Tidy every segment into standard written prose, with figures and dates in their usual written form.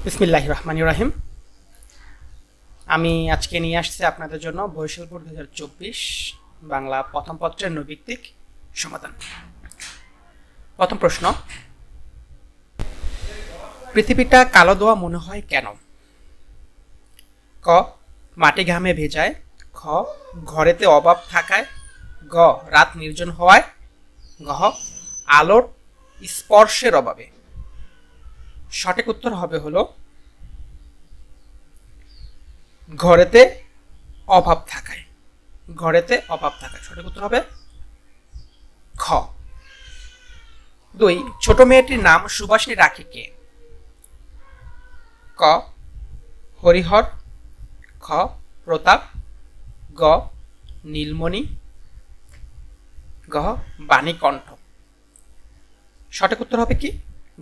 বিসমিল্লাহির রহমানির রহিম। আমি আজকে নিয়ে আসছি আপনাদের জন্য বরিশালপুর 2024 বাংলা প্রথম পত্রের নৈর্ব্যক্তিক সমাধান। প্রথম প্রশ্ন, পৃথিবীটা কালো দোয়া মনে হয় কেন? ক, মাটি ঘামে ভেজায়। খ, ঘরেতে অভাব থাকায়। গ, রাত নির্জন হওয়ায়। ঘ, আলোর স্পর্শের অভাবে। সঠিক উত্তর হবে হলো ঘরেতে অভাব থাকায়। ঘরেতে অভাব থাকায় সঠিক উত্তর হবে খ। 2, ছোট মেয়েটির নাম সুভাষিনী রাখে কে? ক, হরিহর। খ, প্রতাপ। গ, নীলমণি। গ, বাণীকণ্ঠ। সঠিক উত্তর হবে কি?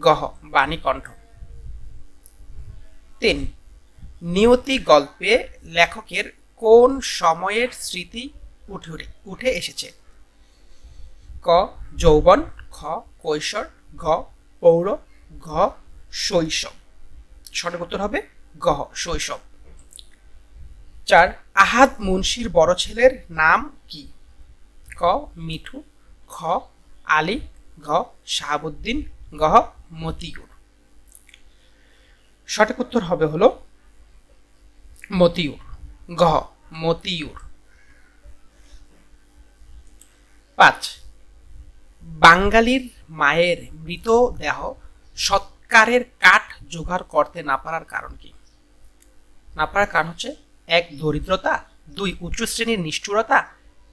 গ, বাণীকণ্ঠ। 3, নিয়তি গল্পে লেখকের কোন সময়ের স্মৃতি উঠে এসেছে? ক, যৌবন। খ, কৈশোর। ঘ, পৌর। ঘ, শৈশব। সঠিক উত্তর হবে ঘ, শৈশব। 4, আহাদ মুন্সির বড় ছেলের নাম কি? ক, মিঠু। খ, আলী। ঘ, শাহাবুদ্দিন। ঘ, মতিউর। সঠিক উত্তর হবে হলো মতিউর। ঘ, মতিউর। 5, বাঙালির মায়ের মৃতদেহ সৎকারের কাঠ জোগাড় করতে না পারার কারণ কি? না পারার কারণ হচ্ছে 1, দরিদ্রতা। 2, উচ্চ শ্রেণীর নিষ্ঠুরতা।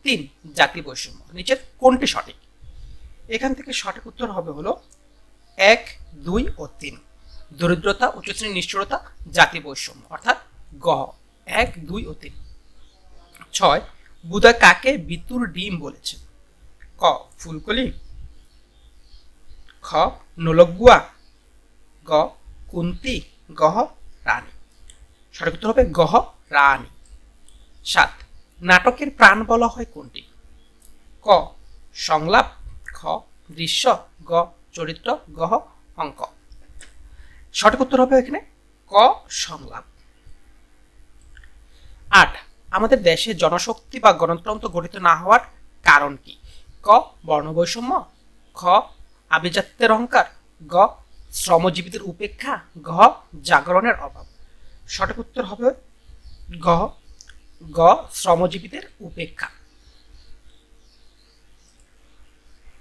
3, জাতি বৈষম্য। নিচের কোনটি সঠিক? এখান থেকে সঠিক উত্তর হবে হলো 1, 2 ও 3। দরিদ্রতা, উচ্চ শ্রেণীর নিষ্ঠুরতা, জাতি বৈষম্য, অর্থাৎ গ, 1, 2 ও 3। 6, বুদা কাকে বিতুর ডিম বলেছে? ক, ফুলকলি। খ, নোলকগুয়া। গ, কুন্তি। গ, রানী। সঠিক উত্তর হবে গ, রানী। 7, নাটকের প্রাণ বলা হয় কোনটি? ক, সংলাপ। খ, দৃশ্য। গ, চরিত্র। গ, অঙ্ক। সঠিক উত্তর হবে এখানে ক, সংলাপ। 8, আমাদের দেশে জনশক্তি বা গণতন্ত্র গঠিত না হওয়ার কারণ কি? ক, বর্ণবৈষম্য। খ, আভিজাত্যের অহংকার। গ, শ্রমজীবীদের উপেক্ষা। ঘ, জাগরণের অভাব। সঠিক উত্তর হবে ঘ, গ, শ্রমজীবীদের উপেক্ষা।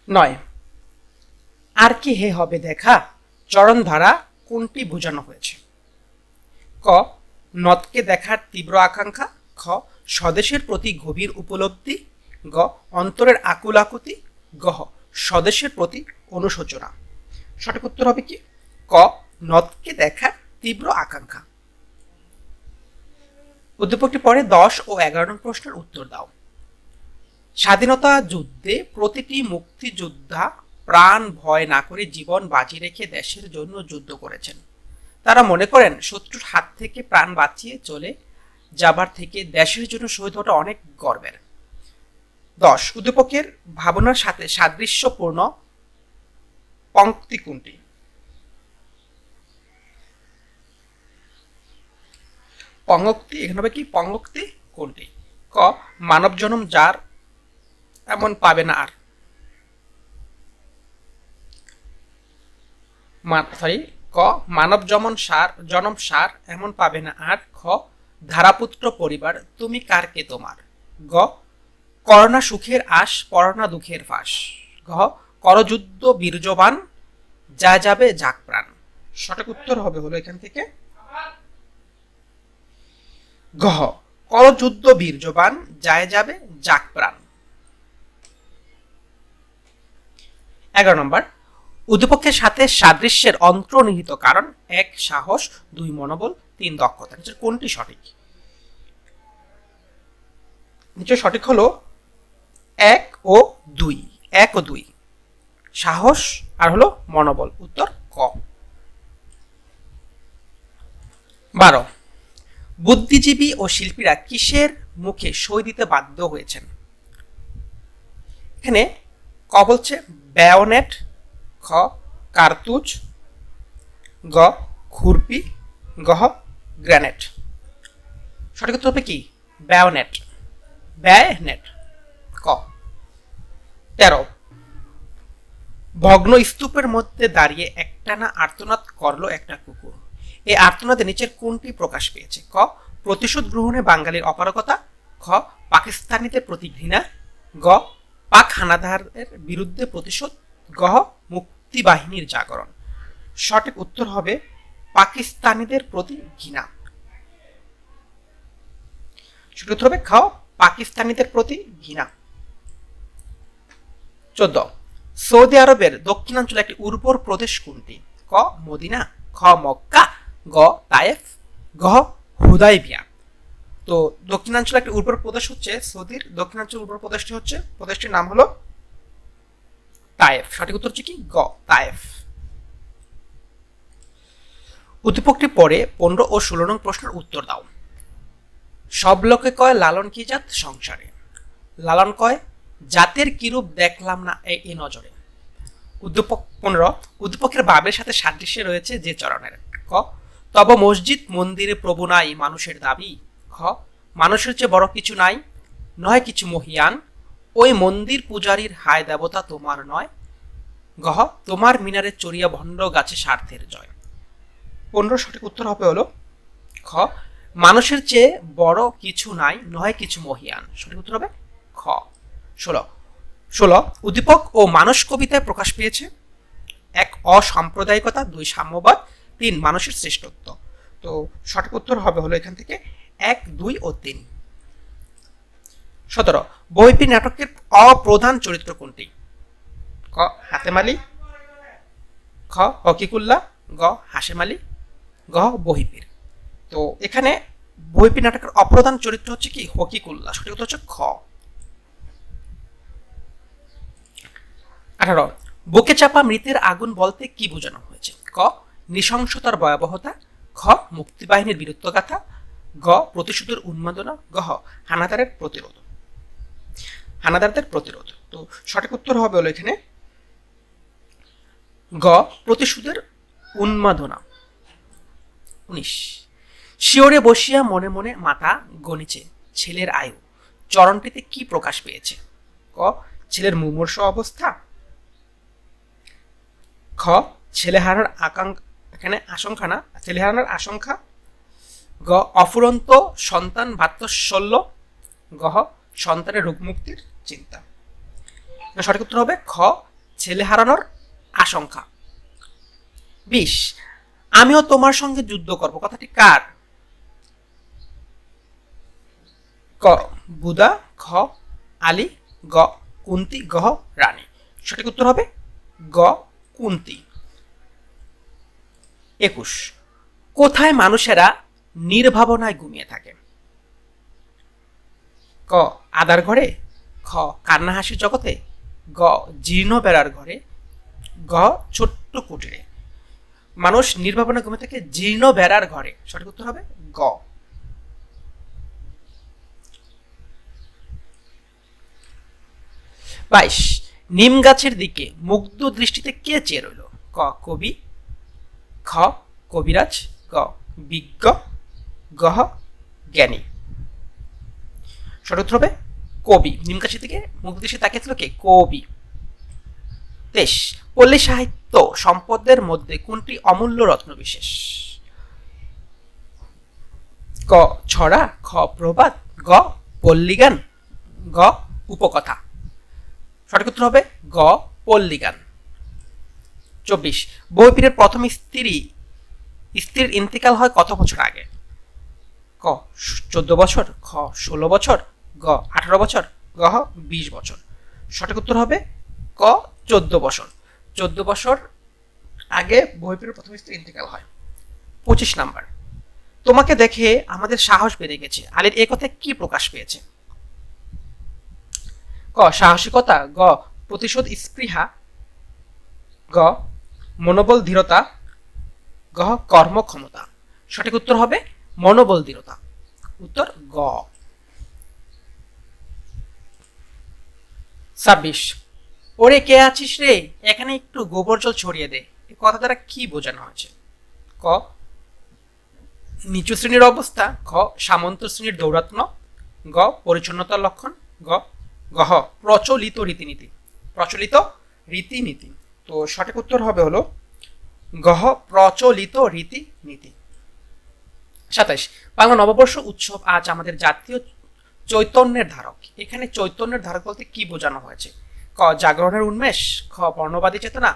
9, আর কি হে হবে দেখা চরণ ধারা কোনটি বোঝানো হয়েছে? ক, নদকে দেখার তীব্র আকাঙ্ক্ষা। খ, স্বদেশের প্রতি গভীর উপলব্ধি। গ, অন্তরের আকুল আকুতি। গ, স্বদেশের প্রতি অনুশোচনা। সঠিক উত্তর হবে কি? ক, নদকে দেখার তীব্র আকাঙ্ক্ষা। উদ্দীপকটি পরে 10 ও 11 নং প্রশ্নের উত্তর দাও। স্বাধীনতা যুদ্ধে প্রতিটি মুক্তিযোদ্ধা প্রাণ ভয় না করে জীবন বাজি রেখে দেশের জন্য যুদ্ধ করেছেন। তারা মনে করেন শত্রুর হাত থেকে প্রাণ বাঁচিয়ে চলে যাবার থেকে দেশের জন্য শহীদ হওয়াটা অনেক গর্বের। 10, উদ্দীপকের ভাবনার সাথে সাদৃশ্যপূর্ণ পংক্তি কোনটি? পঙ্ক্তি এখানে হবে কি? পঙ্ক্তি কোনটি? ক, মানব জনম যার এমন পাবে না আর। ক, মানব জনম সার এমন পাবে না আর। খ, ধারাপুত্র পরিবার তুমি কার কে তোমার। গ, করোনা সুখের আশ পরনা দুঃখের ফাঁস। ঘ, করযুদ্ধ বীর্যবান যা যাবে যাক প্রাণ। সঠিক উত্তর হবে হলো এখান থেকে ঘ, করযুদ্ধ বীর্যবান যায় যাবে যাক প্রাণ। 11 নম্বর, উদ্দীপকের সাথে সাদৃশ্যের অন্তর্নিহিত কারণ 1, সাহস। 2, মনোবল। 3, দক্ষতা। নিচের কোনটি সঠিক? নিচের সঠিক হলো 1 ও 2। 1 ও 2, সাহস আর হলো মনোবল। উত্তর ক। 12, বুদ্ধিজীবী ও শিল্পীরা কিসের মুখে সই দিতে বাধ্য হয়েছেন? এখানে ক বলছে বায়োনেট। খ, কার্তুজ। গ, খুরপি। গহ গ্রানেট। সঠিক উত্তর হবে কি বায়োনেট, ব্যয়নেট। ক 13 ভগ্ন স্তূপের মধ্যে দাঁড়িয়ে একটানা আর্তনাদ করলো একটা কুকুর। এই আর্তনাদে নিচের কোনটি প্রকাশ পেয়েছে? ক প্রতিশোধ গ্রহণে বাঙালির অপারগতা, খ পাকিস্তানিদের প্রতি ঘৃণা, গ পাক হানাদারের বিরুদ্ধে প্রতিশোধ, গ মুক্তি বাহিনীর জাগরণ। সঠিক উত্তর হবে পাকিস্তানিদের প্রতি ঘৃণা। সঠিক উত্তর হবে খ পাকিস্তানিদের প্রতি ঘৃণা। 14 সৌদি আরবের দক্ষিণাঞ্চলে একটি উর্বর প্রদেশ কোনটি? ক মদিনা, খ মক্কা, গ তায়েফ, গ হুদাইবিয়া। তো দক্ষিণাঞ্চলে একটি উর্বর প্রদেশ হচ্ছে সৌদির দক্ষিণাঞ্চল উর্বর প্রদেশটি হচ্ছে, প্রদেশটির নাম হলো তায়েফ। সঠিক উত্তর হচ্ছে কি গ তায়েফ। উদ্দীপকটি পরে 15 ও 16 নং প্রশ্নের উত্তর দাও। সব লোকে কয় লালন কি জাত সংসারে, লালন কয় জাতের কিরূপ দেখলাম না এই নজরে। উদ্দীপক 15 উদ্দীপকের বাবের সাথে সাদৃশ্যে রয়েছে যে চরণের। ক তব মসজিদ মন্দিরে প্রভু নাই মানুষের দাবি, খ মানুষের চেয়ে বড় কিছু নাই, নয় কিছু মহিয়ান, ওই মন্দির পূজারীর হায় দেবতা তোমার নয়, গহ তোমার মিনারে চড়িয়া ভণ্ড গাছে স্বার্থের জয়। 15 সঠিক উত্তর হবে হলো খ মানুষের চেয়ে বড় কিছু নাই, নয় কিছু মহিয়ান। সঠিক উত্তর হবে খ। 16 উদ্দীপক ও মানস কবিতায় প্রকাশ পেয়েছে 1 অসাম্প্রদায়িকতা, 2 সাম্যবাদ, 3 মানুষের শ্রেষ্ঠত্ব। তো সঠিক উত্তর হবে হলো এখান থেকে 1, 2 ও 3। 17 বহিপীর নাটকের অপ্রধান চরিত্র কোনটি? ক হাতেম আলী, খ হকিকুল্লাহ, গ হাশেম আলী, গ বহিপীর। তো এখানে বহিপীর নাটকের অপ্রধান চরিত্র হচ্ছে কি হকিকুল্লাহ। সঠিক উত্তর হচ্ছে খ। 18 বুকে চাপা মৃতের আগুন বলতে কি বোঝানো হয়েছে? ক নৃশংসতার ভয়াবহতা, খ মুক্তিবাহিনীর বীরত্বগাথা, গ প্রতিশোধের উন্মাদনা, গ হানাদারের প্রতিরোধ। হানাদারদের প্রতিরোধ। তো সঠিক উত্তর হবে হলো এখানে গ প্রতিশোধের উন্মাদনা। 19 শিওরে বসিয়া মনে মনে মাতা গণিছে ছেলের আয়ু, চরণটিতে কি প্রকাশ পেয়েছে? ক ছেলের মুমূর্ষ অবস্থা, খ ছেলে হারানোর আকাঙ্ক্ষা, এখানে আশঙ্কা না, ছেলে হারানোর আশঙ্কা, গ অফুরন্ত সন্তান ভাতশল্য, গ সন্তানের রোগ মুক্তির চিন্তা। সঠিক উত্তর হবে খ ছেলে হারানোর আশঙ্কা। 20 আমিও তোমার সঙ্গে যুদ্ধ করব কথাটি কার? ক বুদা, খ আলী, গ কুন্তি, গ রানী। সঠিক উত্তর হবে গ কুন্তি। 21 কোথায় মানুষেরা নির্ভাবনায় ঘুমিয়ে থাকে? ক আদার ঘরে, খ কান্না হাসির জগতে, গ জীর্ণ বেড়ার ঘরে, গ ছোট্ট কুটিরে। মানুষ নির্ভাবনায় ঘুমিয়ে থাকে জীর্ণ বেড়ার ঘরে। সঠিক উত্তর হবে গ। 22 নিম গাছের দিকে মুগ্ধ দৃষ্টিতে কে চেয়ে রইল? ক কবি, খ কবিরাজ, গ বিজ্ঞ, গ জ্ঞানী। সঠিক উত্তর হবে কবি। নিম গাছের দিকে মুগ্ধ দৃষ্টিতে তাকিয়েছিল কে? কবি। 23 পল্লী সাহিত্য সম্পদের মধ্যে কোনটি অমূল্য রত্ন বিশেষ? ক ছড়া, খ প্রবাদ, গ পল্লীগান, গ উপকথা। সঠিক উত্তর হবে গ পল্লীগান। 24 বহিপীরের প্রথম স্ত্রীর ইন্তেকাল হয় কত বছর আগে? ক 14 বছর, খ 16 বছর, গ 18 বছর, গ 20 বছর। সঠিক উত্তর হবে ক 14 বছর। 14 বছর আগে বহিপীরের প্রথম স্ত্রী ইন্তেকাল হয়। 25 নাম্বার তোমাকে দেখে আমাদের সাহস বেড়ে গেছে, আলীর এ কথায় কি প্রকাশ পেয়েছে? ক সাহসিকতা, গ প্রতিশোধ স্পৃহা, গ মনোবল দৃঢ়তা, গ কর্মক্ষমতা। সঠিক উত্তর হবে মনোবল দৃঢ়তা। উত্তর গ। 26 ওরে কে আছিস রে এখানে একটু গোবর জল ছড়িয়ে দে, এই কথা দ্বারা কি বোঝানো হয়েছে? ক নিচু শ্রেণীর অবস্থা, ঘ সামন্ত শ্রেণীর দৌরাত্ম্য, গ পরিচ্ছন্নতার লক্ষণ, গহ প্রচলিত রীতিনীতি। প্রচলিত রীতিনীতি। তো সঠিক উত্তর হবে হলো গহ প্রচলিত রীতিনীতি। 27 বাংলা নববর্ষ উৎসব আজ আমাদের জাতীয় চৈতন্যের ধারক। এখানে চৈতন্যের ধারক বলতে কি বোঝানো হয়েছে? ক জাগরণের উন্মেষ, খ বর্ণবাদী চেতনা,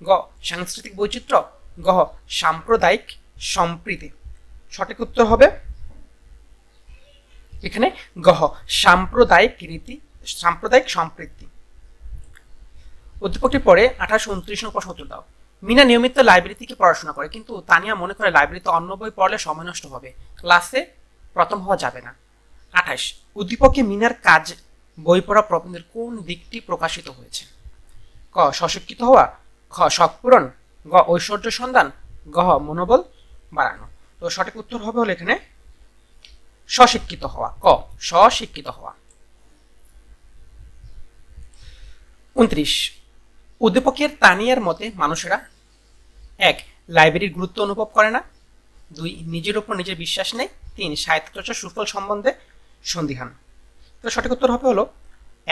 গ সাংস্কৃতিক বৈচিত্র্য, গ সাম্প্রদায়িক সম্প্রীতি। সঠিক উত্তর হবে এখানে গহ সাম্প্রদায়িক সম্প্রীতি। উদ্দীপকটি পরে 28-29 নম্বর প্রশ্ন উত্তর দাও। মিনা নিয়মিত লাইব্রেরি থেকে পড়াশোনা করে, কিন্তু তানিয়া মনে করে লাইব্রেরিতে অন্য বই পড়লে সময় নষ্ট হবে, ক্লাসে প্রথম হওয়া যাবে না। 28 উদ্দীপকে মিনার কাজ বই পড়া প্রবন্ধের কোন দিকটি প্রকাশিত হয়েছে? ক সশিক্ষিত হওয়া, খ শখ পূরণ, গ ঐশ্বর্য সন্ধান, গ মনোবল বাড়ানো। তো সঠিক উত্তর হবে হলো এখানে সশিক্ষিত হওয়া, ক সশিক্ষিত হওয়া। 29 উদ্দীপকের তানিয়ার মতে মানুষেরা 1 লাইব্রেরির গুরুত্ব অনুভব করে না, 2 নিজের উপর নিজের বিশ্বাস নেই, 3 সাহিত্য চর্চার সুফল সম্বন্ধে সন্দিহান। তো সঠিক উত্তর হবে হলো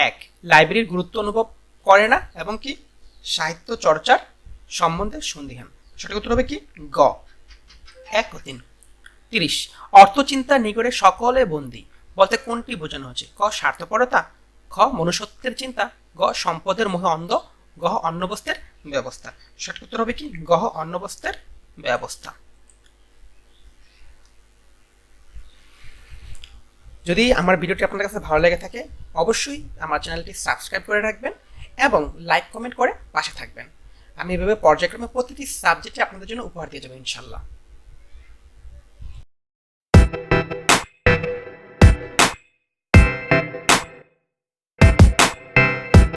1 লাইব্রেরির গুরুত্ব অনুভব করে না এবং কি সাহিত্য চর্চার সম্বন্ধে সন্দিহান। সঠিক উত্তর হবে কি গ 1 ও 3। 30 অর্থচিন্তা নিগড়ে সকলে বন্দী বলতে কোনটি বোঝানো হচ্ছে? ক স্বার্থপরতা, খ মনুষ্যত্বের চিন্তা, গ সম্পদের মোহে অন্ধ, গহ অন্নবস্ত্রের ব্যবস্থা। সঠিক উত্তর হবে কি গহ অন্নবস্ত্রের ব্যবস্থা। যদি আমার ভিডিওটি আপনাদের কাছে ভালো লেগে থাকে অবশ্যই আমার চ্যানেলটি সাবস্ক্রাইব করে রাখবেন এবং লাইক কমেন্ট করে পাশে থাকবেন। আমি এভাবে পর্যায়ক্রমে প্রতিটি সাবজেক্টে আপনাদের জন্য উপহার দিয়ে যাবো ইনশাল্লাহ।